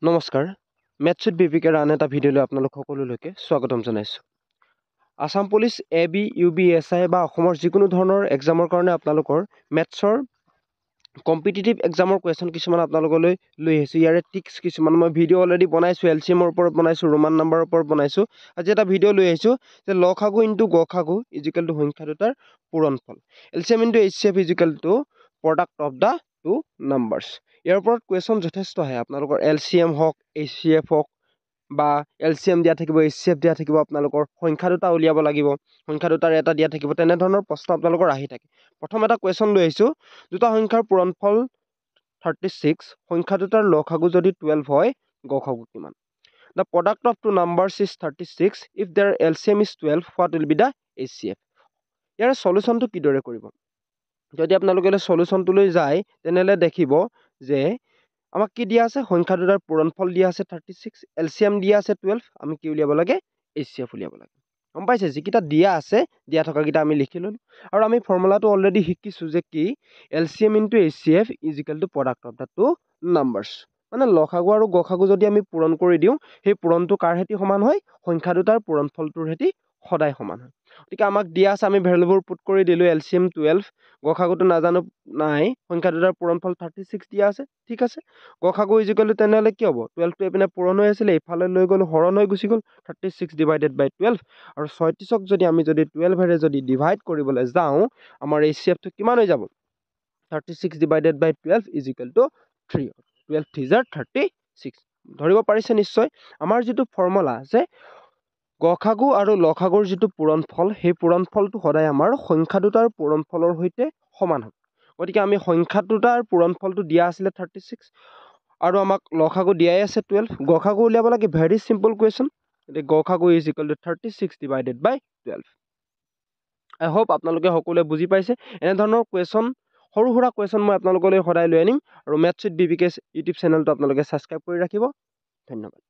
নমস্কাৰ maths with বিপিকেৰ আন এটা ভিডিঅ'লৈ আপোনালোক সকলোলৈকে স্বাগতম জনাইছোঁ Assam police AB UB SI বা অসমৰ যিকোনো ধৰণৰ এক্সামৰ কাৰণে আপোনালোকৰ মেথছৰ কম্পিটিটিভ এক্সামৰ কুৱেশ্যন কিছুমান আপোনালোকলৈ লৈ আহিছোঁ ইয়াৰে টিক্স কিছুমান মই ভিডিঅ' অলৰেডি বনাইছোঁ LCMৰ ওপৰত বনাইছোঁ ৰোমান নাম্বাৰৰ ওপৰত বনাইছোঁ আজি এটা ভিডিঅ' লৈ আহিছোঁ যে লসাগু ইনটু গসাগু ইজিকেল টু সংখ্যা দুটাৰ পূৰণফল LCM into HCF is equal to product of the two numbers ইয়াৰ ওপৰত কুৱেশ্যন যথেষ্ট আহে আপোনালোকৰ LCM হওক HCF হওক বা LCM দিয়া থাকিব HCF দিয়া থাকিব আপোনালোকৰ সংখ্যা দুটা উলিয়াব লাগিব সংখ্যা দুটাৰ এটা দিয়া থাকিব তেনে ধৰণৰ প্ৰশ্ন আপোনালোকৰ আহি থাকে প্ৰথম এটা কুৱেশ্যন লৈ আহিছোঁ দুটা সংখ্যাৰ পূৰণফল 36 সংখ্যা দুটাৰ লসাগু যদি 12 হয় গসাগু কিমান The product of two numbers is 36 if their LCM is 12 what will be the HCF ইয়াৰ সলিউশনটো কিদৰে কৰিব যদি আপোনালোকে সলিউশনটো লৈ যায় তেনেহলে দেখিব যে আমাক কি দিয়া আছে সংখ্যা দুটাৰ পূৰণফল দিয়া আছে 36 LCM দিয়া আছে 12 আমি কি উলিয়াব লাগে HCF উলিয়াব লাগে গম পাইছে যিকিটা দিয়া আছে দিয়া থকা কিটা আমি লিখি ললো আৰু আমি ফৰ্মুলাটো অলৰেডি শিকিছো যে কি LCM into HCF is equal to product of the two numbers মানে লসাগু আৰু গসাগু যদি আমি পূৰণ কৰি দিওঁ সেই পূৰণটো কাৰ হেতি সমান হয় সংখ্যা দুটাৰ পূৰণফলটোৰ হেতি সদায় সমান হয় গতিকে আমাক দিয়া আছে আমি ভ্যালুবোৰ পুট কৰি দিলো LCM 12 গসাগুটো নাজানো নাই সংখ্যা দুটাৰ পূৰণফল 36 দিয়া আছে ঠিক আছে গসাগু ইজিকেল টু তেনেহলে কি হ'ব 12 টো এপিনে পূৰণ হৈ আছিল ইফালে লৈ গ'ল হৰণ হৈ গুচি গ'ল 36 ডিভাইডেড বাই 12 আৰু 36ক যদি আমি 12 এৰে যদি ডিভাইড কৰিবলৈ যাওঁ আমাৰ HCF টো কিমান হৈ যাব 36 divided by 12 is equal to 3 12 3 জাৰ 36 ধৰিব পাৰিছে নিশ্চয় আমাৰ যেটো ফৰ্মুলা আছে গসাগু আৰু লসাগুৰ যেটো পূৰণফল সেই পূৰণফলটো সদায় আমাৰ সংখ্যা দুটাৰ পূৰণফলৰ সৈতে সমান হয় গতিকে আমি সংখ্যা দুটাৰ পূৰণফলটো দিয়া আছিল 36 আৰু আমাক লসাগু দিয়াই আছে 12 গসাগু উলিয়াব লাগে ভেৰি সিম্পল কুৱেশ্যন এতে গসাগু is equal to 36 divided by 12 I hope আপোনালোকে সকলোৱে বুজি পাইছে এনে ধৰণৰ কুৱেশ্যন সৰু সৰু কুৱেশ্যন মই আপোনালোকলৈ সদায় লৈ আনিম আৰু মেথছ উইথ বিপিকে ইউটিউব চেনেলটো আপোনালোকে সাবস্ক্ৰাইব কৰি ৰাখিব ধন্যবাদ